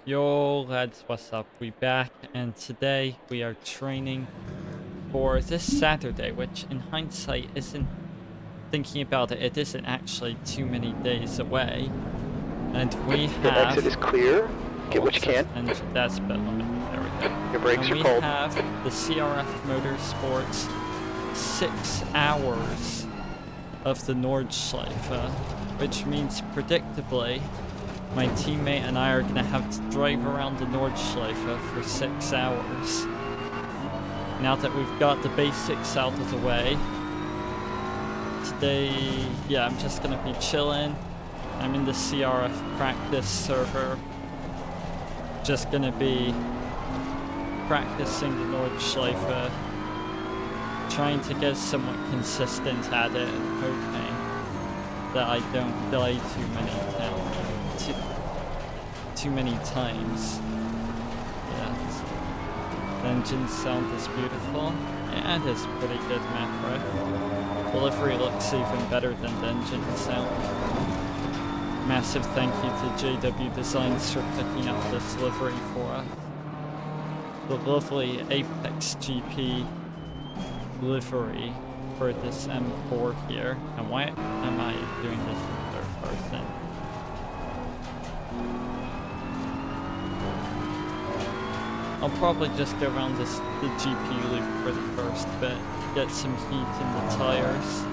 Yo lads, what's up? We back, and today we are training for this Saturday, which in hindsight isn't, thinking about it, it isn't actually too many days away. And we Your have... exit is clear. Get what you can. And that's a bit limited. There we go. Your brakes And are we cold. have the CRF Motorsports 6 hours of the Nordschleife, which means predictably my teammate and I are going to have to drive around the Nordschleife for 6 hours. Now that we've got the basics out of the way, today, yeah, I'm just going to be chilling. I'm in the CRF practice server. Just going to be practicing the Nordschleife, trying to get somewhat consistent at it and hoping that I don't die too many times. Yes. The engine sound is beautiful. Yeah, it is pretty good, Maverick. Delivery looks even better than the engine sound. Massive thank you to JW Designs for picking up this livery for us. The lovely Apex GP livery for this M4 here. And why am I doing this in third person? I'll probably just go around the GP loop for the first bit, get some heat in the tires.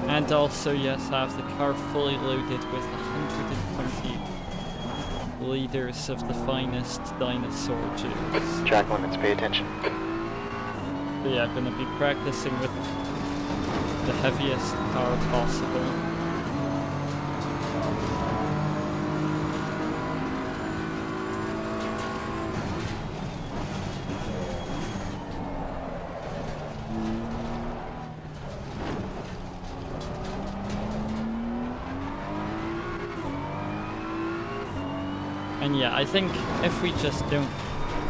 And also, yes, I have the car fully loaded with 120 liters of the finest dinosaur juice. Track limits, pay attention. But yeah, I'm gonna be practicing with the heaviest car possible. And yeah, I think if we just don't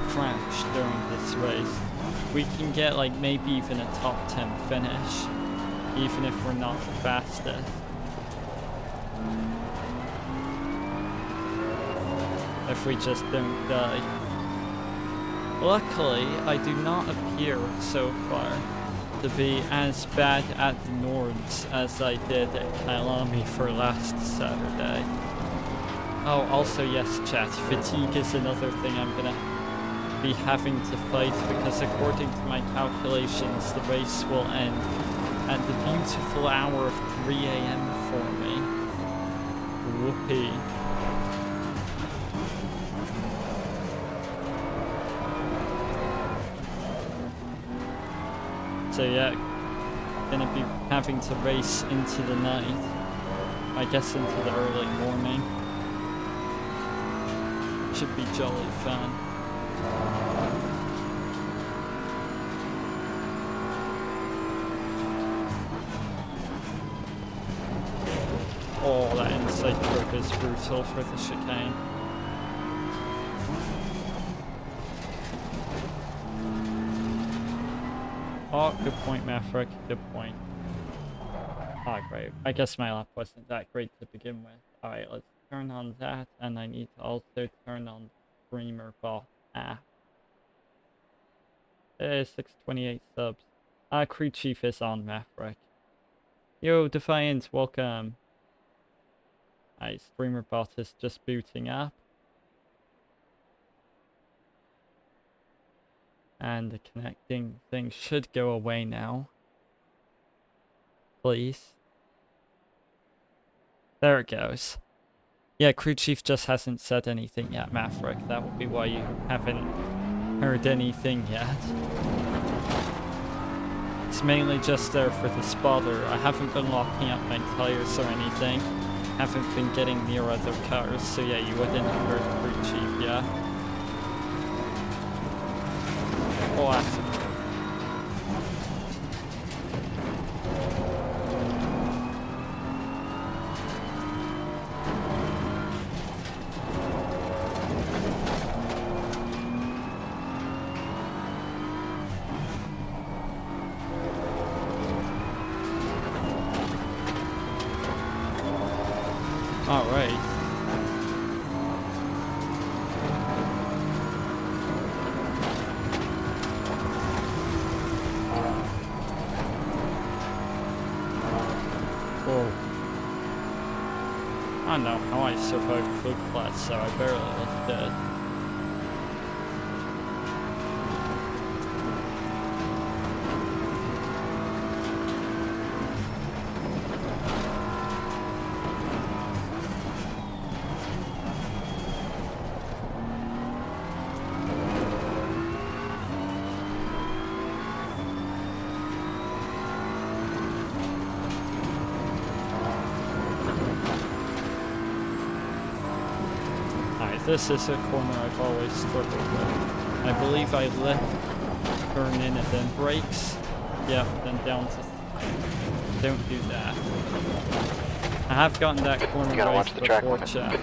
crash during this race, we can get like maybe even a top 10 finish, even if we're not the fastest. If we just don't die. Luckily, I do not appear so far to be as bad at the Nords as I did at Kyalami for last Saturday. Oh, also yes, chat, fatigue is another thing I'm gonna be having to fight, because according to my calculations, the race will end at the beautiful hour of 3 AM for me. Whoopee. So yeah, gonna be having to race into the night. I guess into the early morning. Should be jolly fun. Oh, that inside curve is brutal for the chicane. Oh, good point, Maverick. Good point. Ah, great. I guess my lap wasn't that great to begin with. Alright, let's turn on that, and I need to also turn on Streamer Bot app. Hey, 628 subs. Crew Chief is on, Maverick. Yo, Defiant, welcome. Alright, Streamer Bot is just booting up. And the connecting thing should go away now. Please. There it goes. Yeah, Crew Chief just hasn't said anything yet, Maverick. That would be why you haven't heard anything yet. It's mainly just there for the spotter. I haven't been locking up my tires or anything. Haven't been getting near other cars, so yeah, you wouldn't have heard Crew Chief, yeah? Oh, awesome. Alright. Whoa. I don't know how I survived food flats, so I barely left dead. This is a corner I've always struggled with. I believe I left turn in and then brakes. Yeah, then down to... Don't do that. I have gotten that corner right before, chat.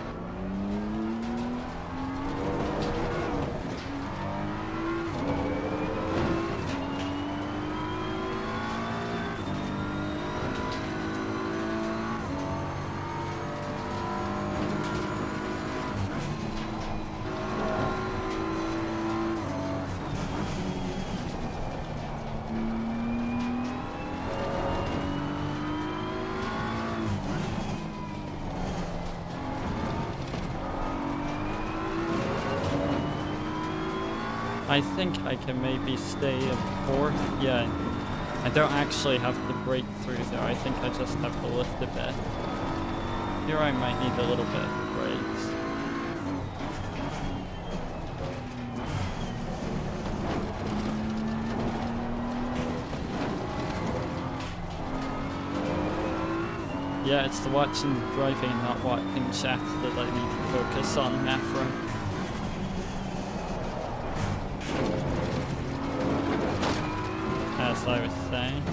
I think I can maybe stay in fourth. Yeah, I don't actually have to break through there. I think I just have to lift a bit. Here I might need a little bit of brakes. Yeah, it's the watching the driving, not watching chat that I need to focus on, Mafra. As I was saying.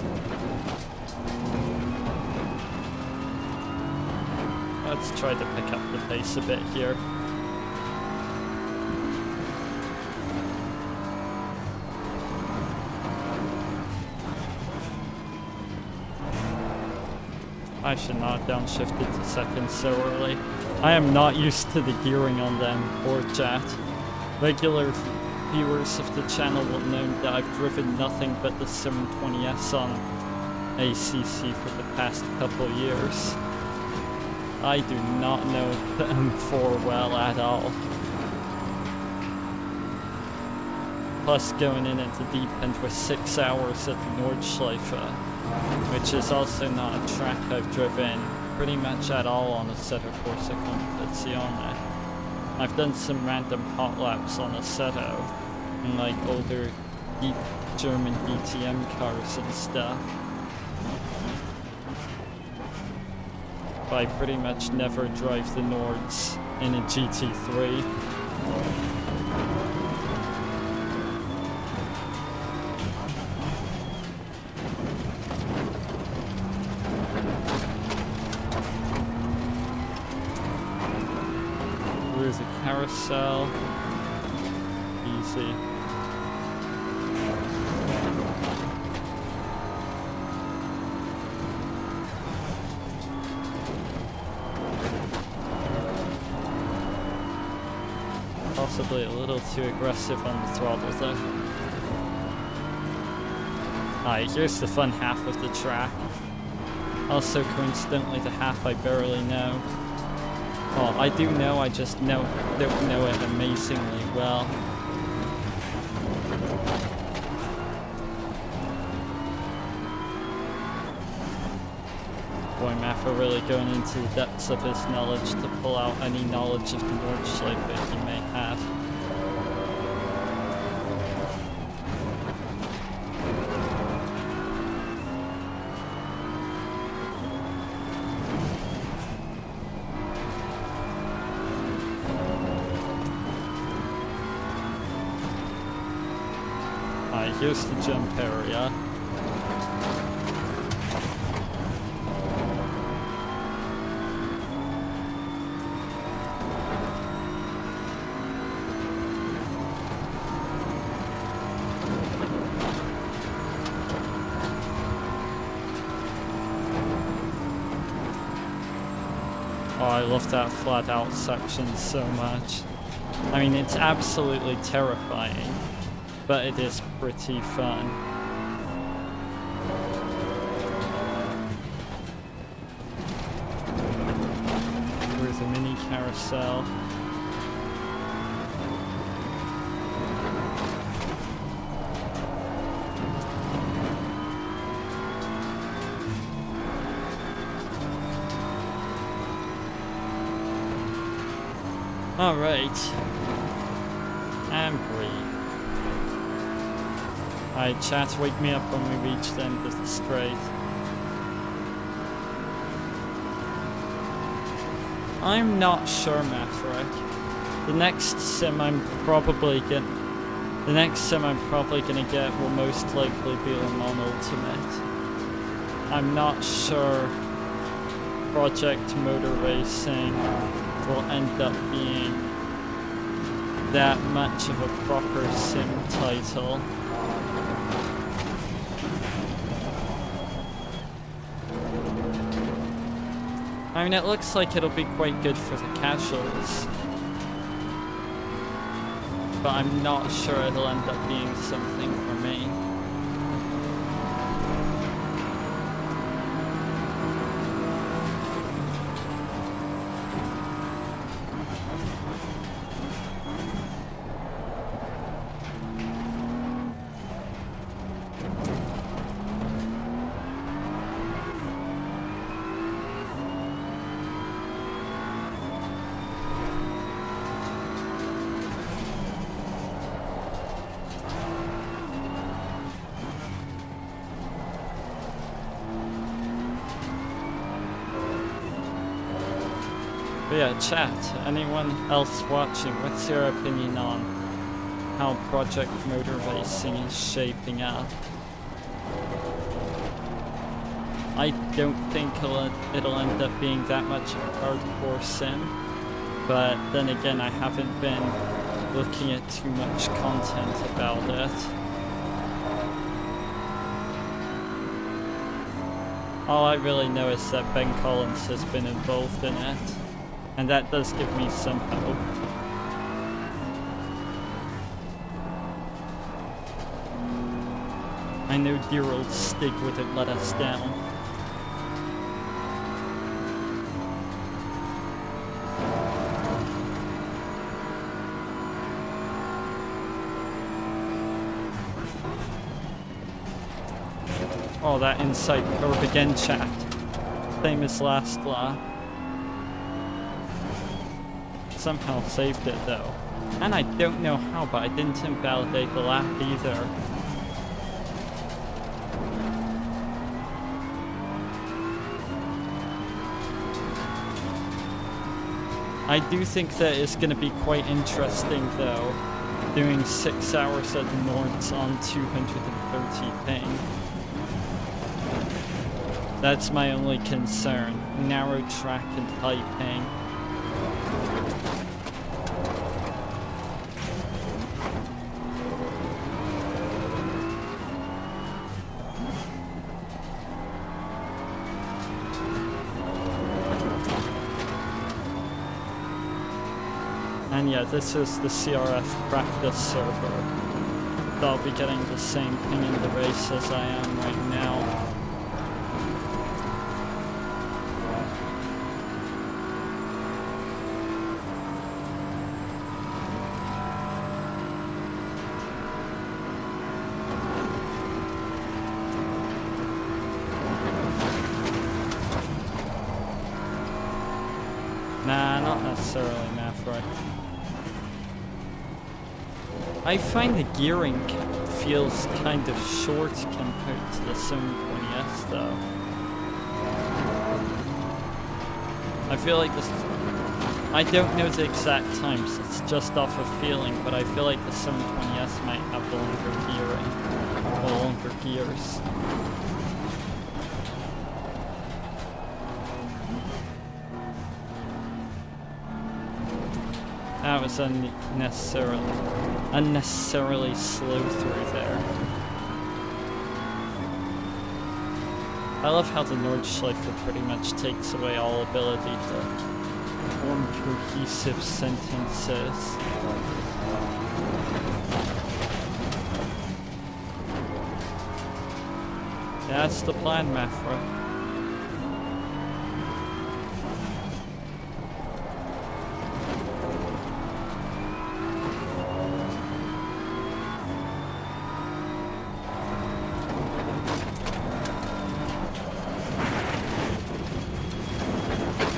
Let's try to pick up the pace a bit here. I should not have downshifted to second so early. I am not used to the gearing on them, or chat. Regular viewers of the channel will know that I've driven nothing but the 720S on ACC for the past couple years. I do not know the M4 well at all. Plus going in into deep end with 6 hours at the Nordschleife, which is also not a track I've driven pretty much at all on a Assetto Corsa Competizione. I've done some random hot laps on Assetto, and like older deep German DTM cars and stuff. But I pretty much never drive the Nords in a GT3. There's a carousel. Easy. Possibly a little too aggressive on the throttle though. Alright, here's the fun half of the track. Also coincidentally the half I barely know. Well, I do know, I just don't know it amazingly well. Boy, Maffa really going into the depths of his knowledge to pull out any knowledge of the Nordschleife he may have. Alright, here's the jump area. Oh, I love that flat out section so much. I mean, it's absolutely terrifying, but it is pretty fun. There's a mini carousel. Alright. And breathe. Alright, chat, wake me up when we reach the end of the straight. I'm not sure, Maverick. The next sim I'm probably gonna get will most likely be Le Mans Ultimate. I'm not sure Project Motor Racing will end up being that much of a proper sim title. I mean, it looks like it'll be quite good for the casuals, but I'm not sure it'll end up being something for me. But yeah, chat, anyone else watching, what's your opinion on how Project Motor Racing is shaping up? I don't think it'll end up being that much of a hardcore sim, but then again, I haven't been looking at too much content about it. All I really know is that Ben Collins has been involved in it. And that does give me some hope. I know dear old Stig wouldn't let us down. Oh, that inside curve again, chat. Same as last lap. Somehow saved it though. And I don't know how, but I didn't invalidate the lap either. I do think that it's going to be quite interesting though, doing 6 hours at the Nords on 230 ping. That's my only concern. Narrow track and high ping. And yeah, this is the CRF practice server. I'll be getting the same ping in the race as I am right now. Nah, not necessarily, Maverick. I find the gearing feels kind of short compared to the Sim 20S though. I feel like this... I don't know the exact times, it's just off of feeling, but I feel like the Sim 20S might have longer gearing, or longer gears. That was unnecessarily slow through there. I love how the Nordschleife pretty much takes away all ability to form cohesive sentences. That's the plan, Mafra.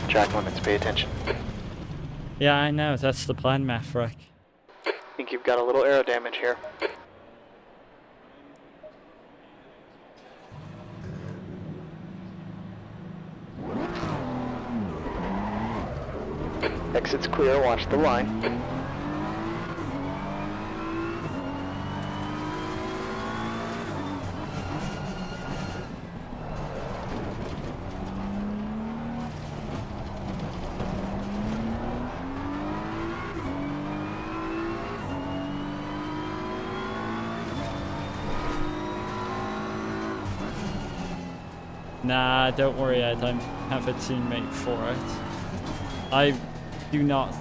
Track limits, pay attention. Yeah, I know, that's the plan, Mafra. Think you've got a little aero damage here. Exit's clear, watch the line. Nah, don't worry, I don't have a teammate for it. I do not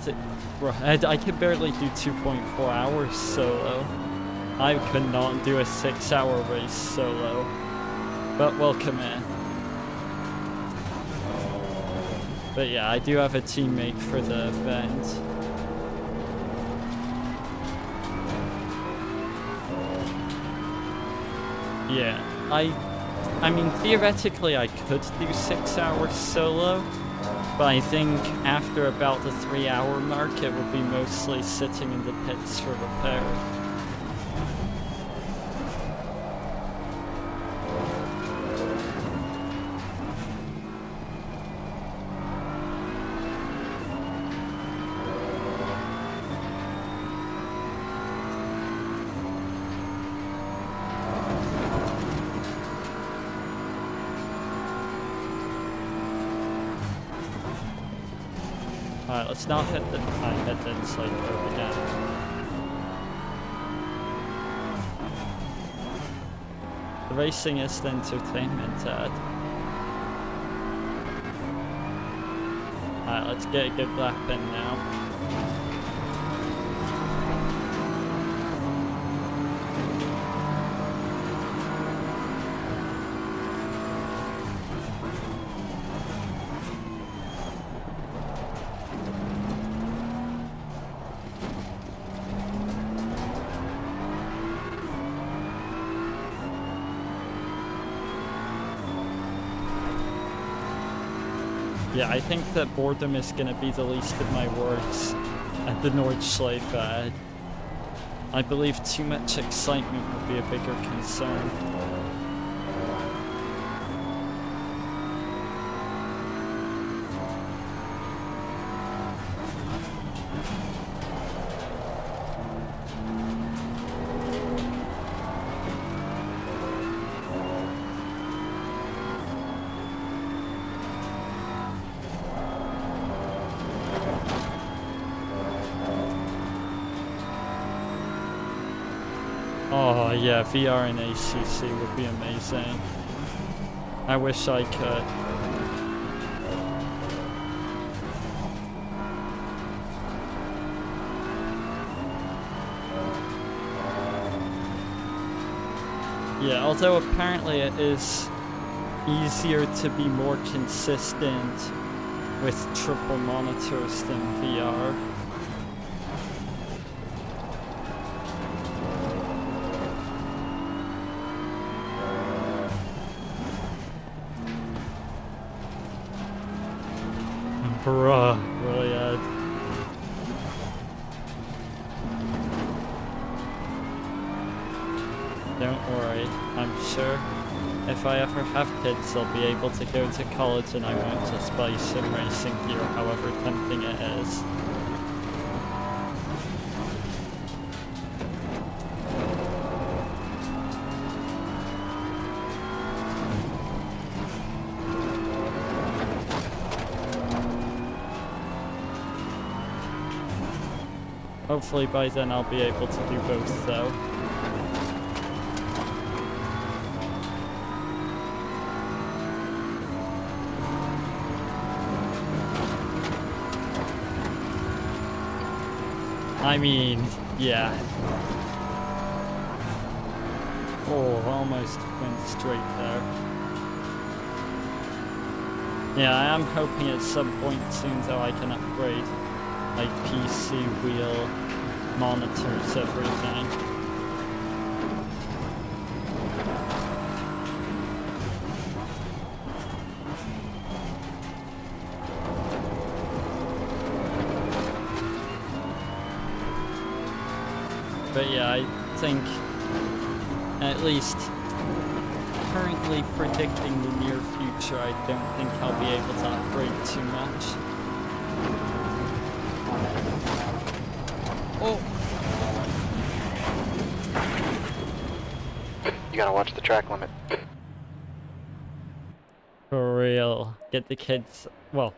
I can barely do 2.4 hours solo. I could not do a 6-hour race solo. But welcome in. But yeah, I do have a teammate for the event. Yeah, I mean, theoretically I could do 6 hours solo, but I think after about the 3-hour mark it would be mostly sitting in the pits for repair. Alright, let's not hit the slide curve again. The racing is the entertainment, Dad. Alright, let's get a good lap in now. Yeah, I think that boredom is gonna be the least of my worries at the Nordschleife ad. I believe too much excitement would be a bigger concern. Oh yeah, VR and ACC would be amazing. I wish I could. Yeah, although apparently it is easier to be more consistent with triple monitors than VR. Bruh, really, Ed. Don't worry, I'm sure if I ever have kids, they'll be able to go to college and I won't just buy sim racing gear, however tempting it is. Hopefully by then I'll be able to do both though. I mean, yeah. Oh, almost went straight there. Yeah, I am hoping at some point soon though I can upgrade like PC wheel monitors, everything. But yeah, I think at least currently predicting the near future, I don't think I'll be able to upgrade too much. Oh! You gotta watch the track limit. For real. Get the kids... Well,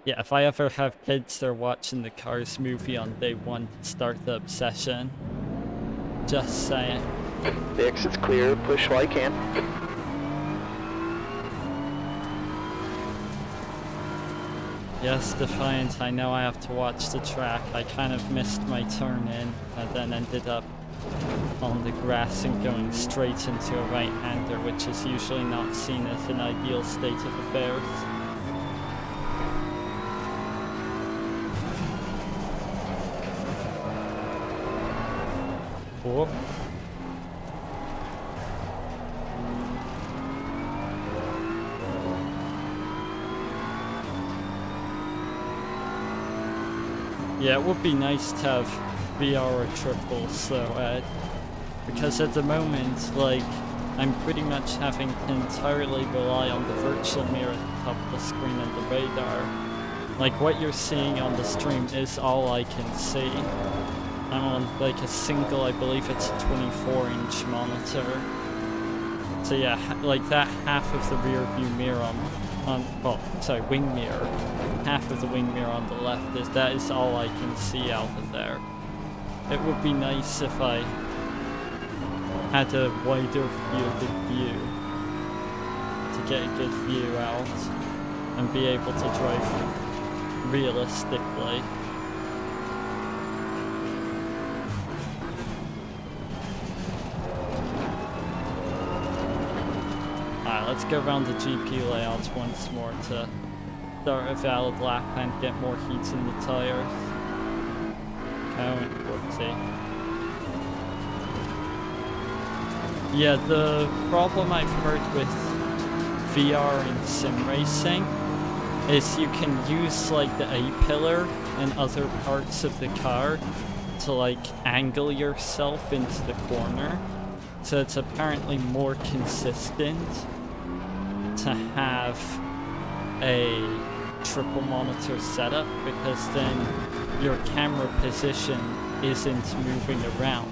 yeah, if I ever have kids, they're watching the Cars movie on day one to start the obsession. Just saying. The exit's clear, push while you can. Yes, Defiant, I know I have to watch the track. I kind of missed my turn in, and then ended up on the grass and going straight into a right-hander, which is usually not seen as an ideal state of affairs. Whoop. Yeah, it would be nice to have VR or triples though, Ed. Because at the moment, like, I'm pretty much having to entirely rely on the virtual mirror at the top of the screen and the radar. Like, what you're seeing on the stream is all I can see. I'm on, like, a single, I believe it's a 24-inch monitor. So yeah, like, that half of the rear view mirror wing mirror. Half of the wing mirror on the left that is all I can see out of there. It would be nice if I had a wider field of view to get a good view out and be able to drive realistically. Alright, let's go around the GP layouts once more to start a valid lap and get more heat in the tires. Going, whoopsie. Yeah, the problem I've heard with VR in sim racing is you can use like the A-pillar and other parts of the car to like angle yourself into the corner. So it's apparently more consistent to have a triple monitor setup because then your camera position isn't moving around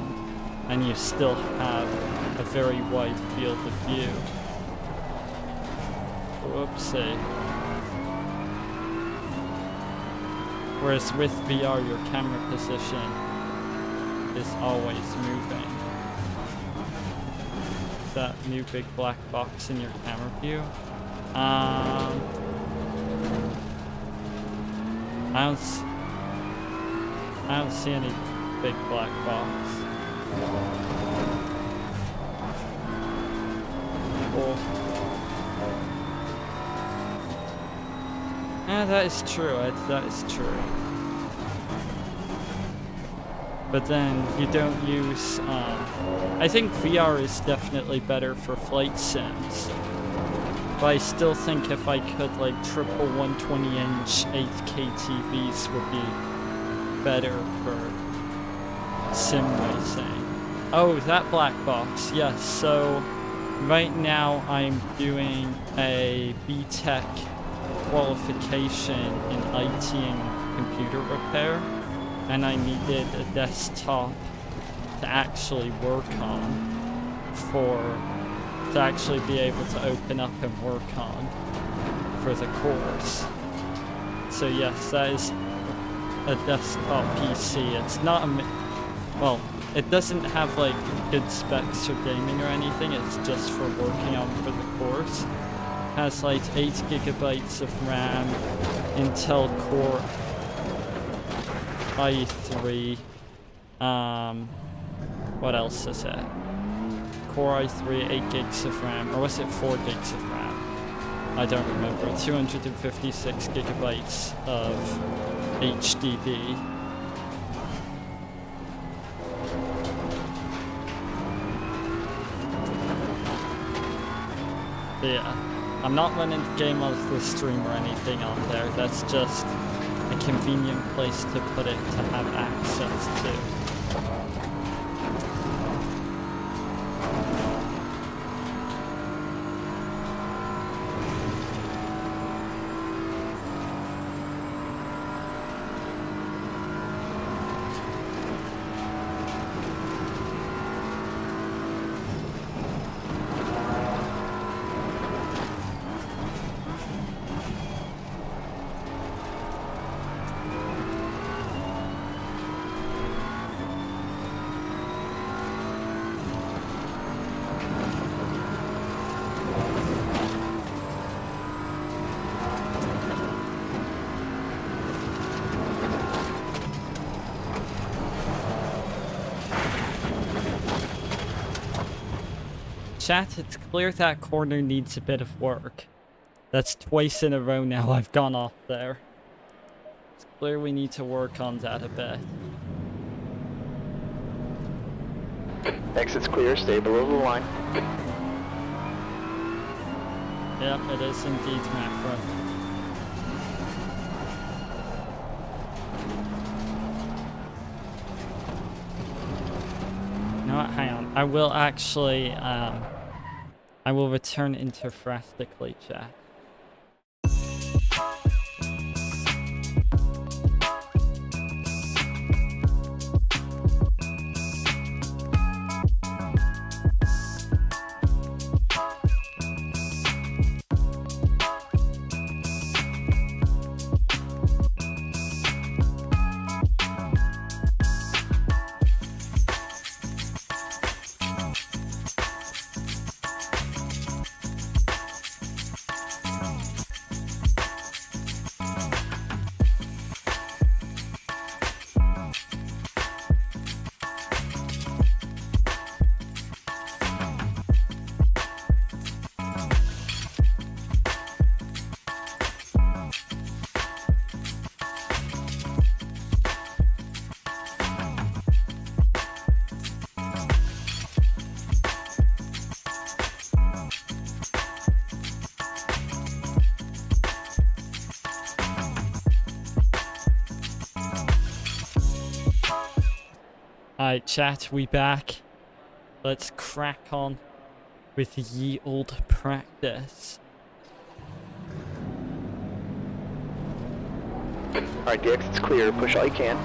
and you still have a very wide field of view. Whoopsie. Whereas with VR, your camera position is always moving. Is that new big black box in your camera view? I don't see any big black box. Cool. Yeah, that is true, Ed, that is true. But then you don't use, I think VR is definitely better for flight sims. But I still think if I could, like, triple 120-inch 8K TVs would be better for sim racing. Oh, that black box, yes. So right now I'm doing a BTEC qualification in IT and computer repair, and I needed a desktop to actually work on to actually be able to open up and work on for the course. So yes, that is a desktop PC. It's not well, it doesn't have like good specs for gaming or anything, it's just for working on for the course. It has like 8 gigabytes of RAM, Intel Core i3 What else is it? Core i3, 8 gigs of RAM, or was it 4 gigs of RAM? I don't remember. 256 gigabytes of HDD. Yeah, I'm not running the game off the stream or anything on there. That's just a convenient place to put it to have access to. Chat, it's clear that corner needs a bit of work. That's twice in a row now I've gone off there. It's clear we need to work on that a bit. Exit's clear, stay below the line. Yep, it is indeed macro. You know what, hang on. I will actually, I will return interphrastically, chat. Alright, chat, we back. Let's crack on with ye old practice. Alright, the exit's clear. Push all you can.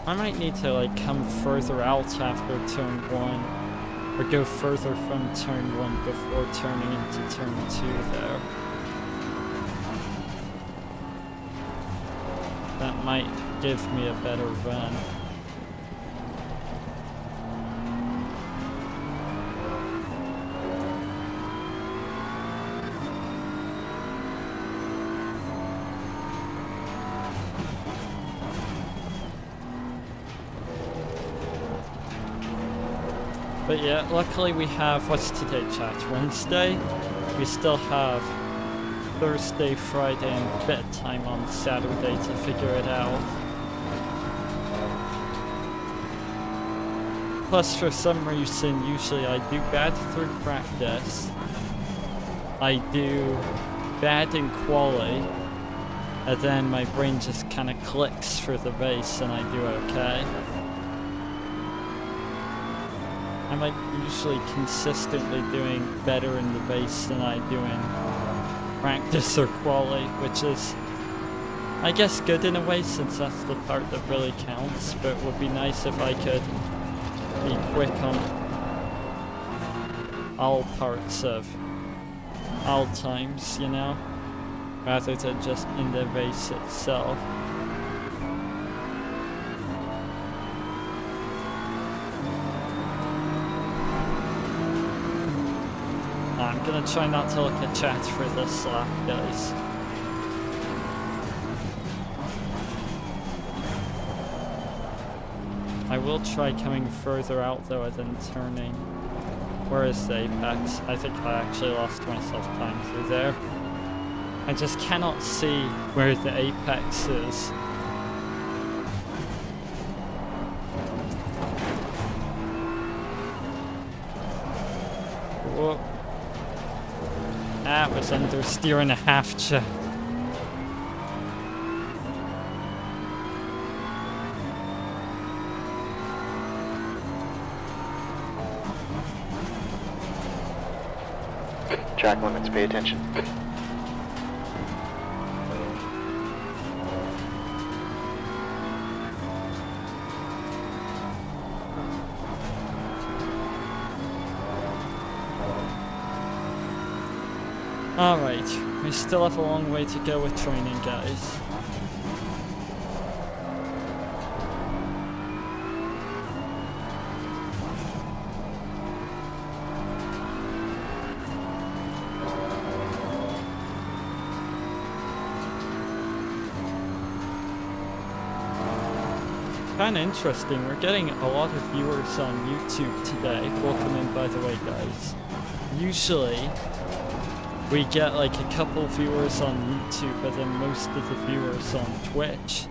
I might need to, like, come further out after turn 1. Or go further from turn 1 before turning into turn 2 there. That might give me a better run. But yeah, luckily we have, what's today, chat? Wednesday? We still have Thursday, Friday, and bedtime on Saturday to figure it out. Plus, for some reason, usually I do bad through practice. I do bad in quali, and then my brain just kind of clicks for the race and I do okay. I'm like usually consistently doing better in the race than I do in practice or quali, which is, I guess, good in a way since that's the part that really counts, but it would be nice if I could be quick on all parts of all times, you know, rather than just in the race itself. gonna try not to look at chat for this lap, guys. I will try coming further out though and then turning. Where is the apex? I think I actually lost myself time through there. I just cannot see where the apex is. Whoa. That was under steer and a half, Jack. Track limits, pay attention. Alright, we still have a long way to go with training, guys. Kinda interesting, we're getting a lot of viewers on YouTube today. Welcome in, by the way, guys. Usually, we get like a couple viewers on YouTube, but then most of the viewers on Twitch.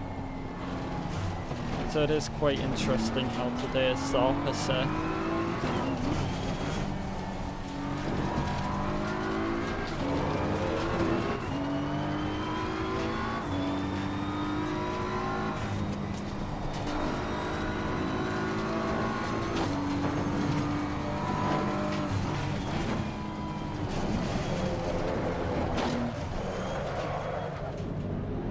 So it is quite interesting how today is the opposite.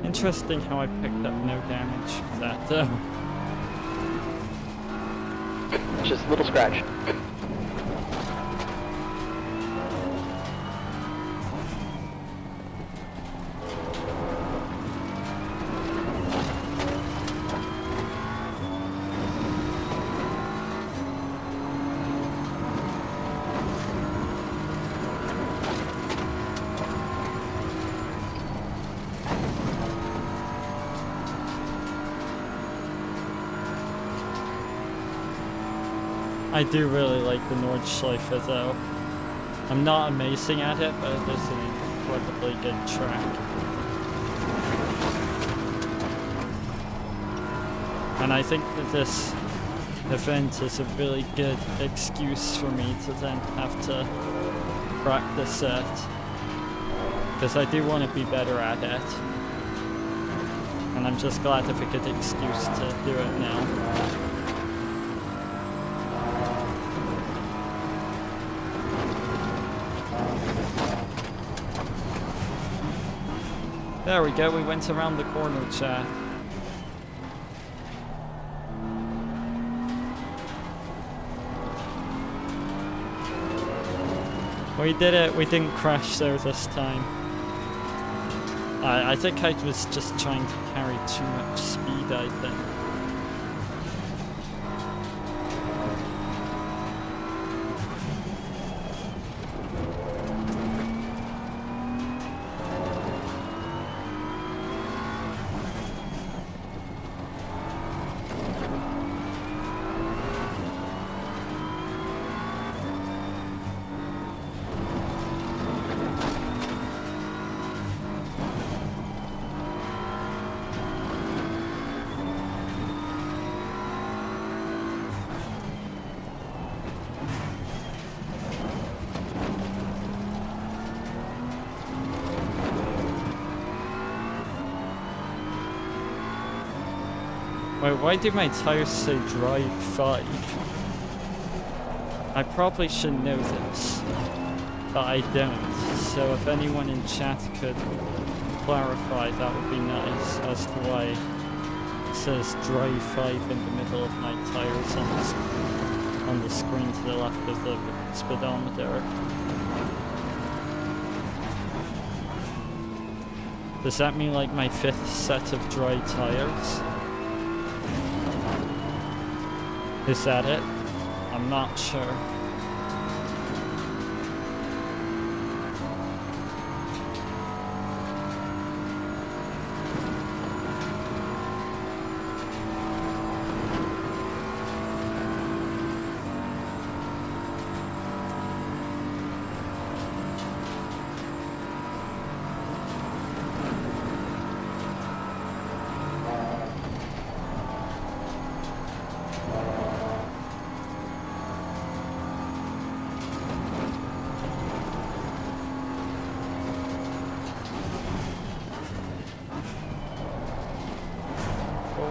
Interesting how I picked up no damage for that though. Just a little scratch. I do really like the Nordschleife though. I'm not amazing at it, but it is an incredibly good track. And I think that this event is a really good excuse for me to then have to practice it. Because I do want to be better at it. And I'm just glad of a good excuse to do it now. There we go, we went around the corner, chat. We did it, we didn't crash though this time. I think I was just trying to carry too much speed, I think. Wait, why do my tires say drive 5? I probably should know this, but I don't. So if anyone in chat could clarify, that would be nice as to why it says drive 5 in the middle of my tires on the screen to the left of the speedometer. Does that mean like my 5th set of dry tires? Is that it? I'm not sure.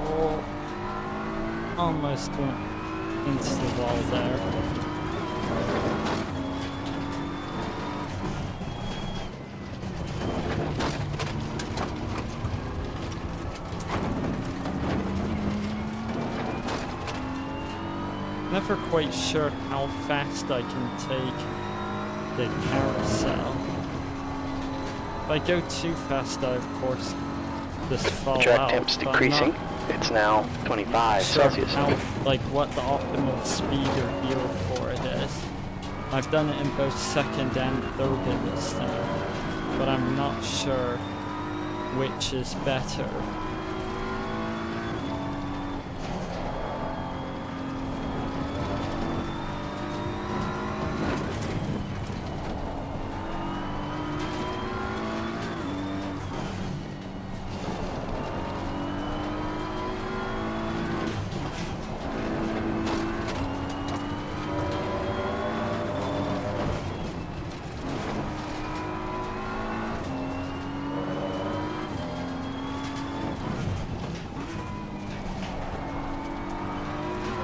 Oh, almost went into the wall there. Never quite sure how fast I can take the carousel. If I go too fast, I of course just fall Track out. temp's but I'm decreasing. not It's now 25 sure Celsius. how, like what the optimal speed or gear for it is. I've done it in both second and third in this thing, but I'm not sure which is better.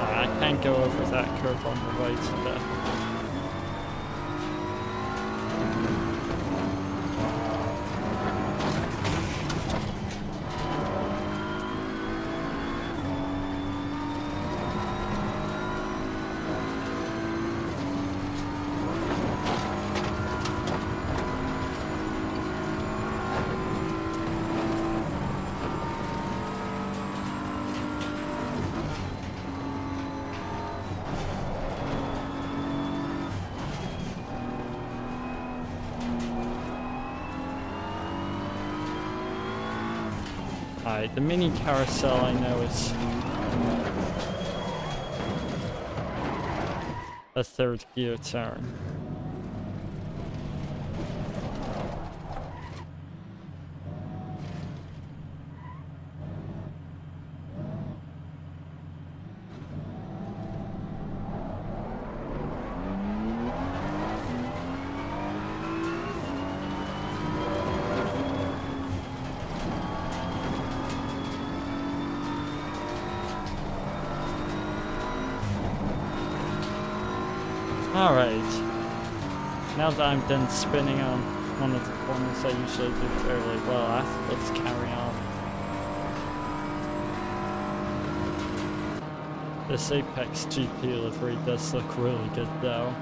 I can't go over that curve on the way to the... Alright, the mini carousel I know is a third gear turn. Alright, now that I'm done spinning on one of the corners I usually do fairly well at, let's carry on. This Apex GP livery does look really good though.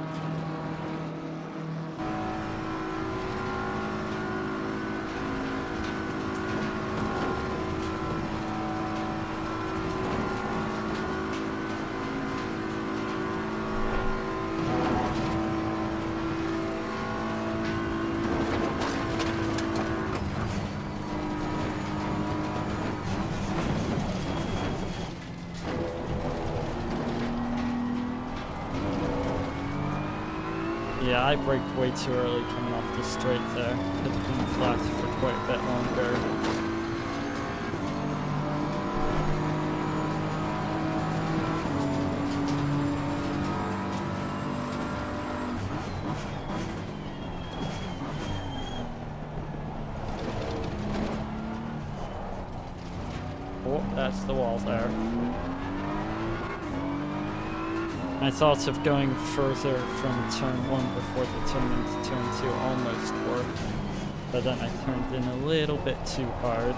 Yeah, I braked way too early coming off the straight there. Had been flat for quite a bit longer. Oh, that's the wall there. I thought of going further from turn 1 before the turn into turn 2 almost worked, but then I turned in a little bit too hard.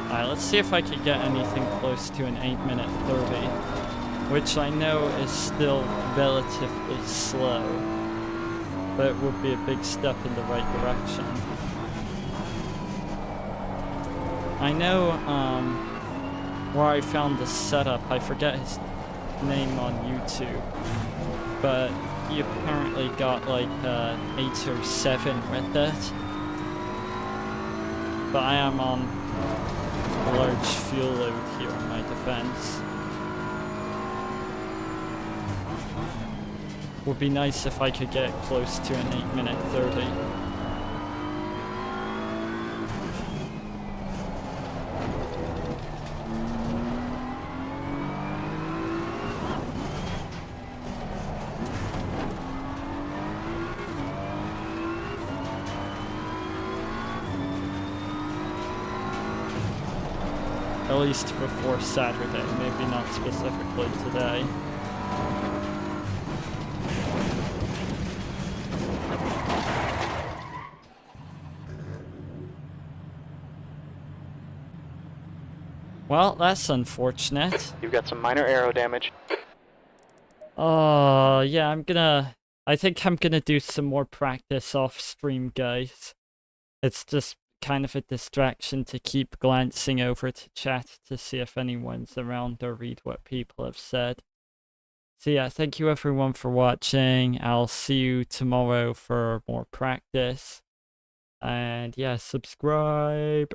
Alright, let's see if I could get anything close to an 8-minute 30, which I know is still relatively slow, but it would be a big step in the right direction. I know where I found the setup, I forget his name on YouTube, but he apparently got like 8 or 7 with it, but I am on a large fuel load here in my defense. Would be nice if I could get close to an 8-minute 30. At least before Saturday, maybe not specifically today. Well, that's unfortunate. You've got some minor aero damage. Yeah, I think I'm gonna do some more practice off stream, guys. It's just kind of a distraction to keep glancing over to chat to see if anyone's around or read what people have said. So yeah, thank you everyone for watching. I'll see you tomorrow for more practice. And yeah, subscribe.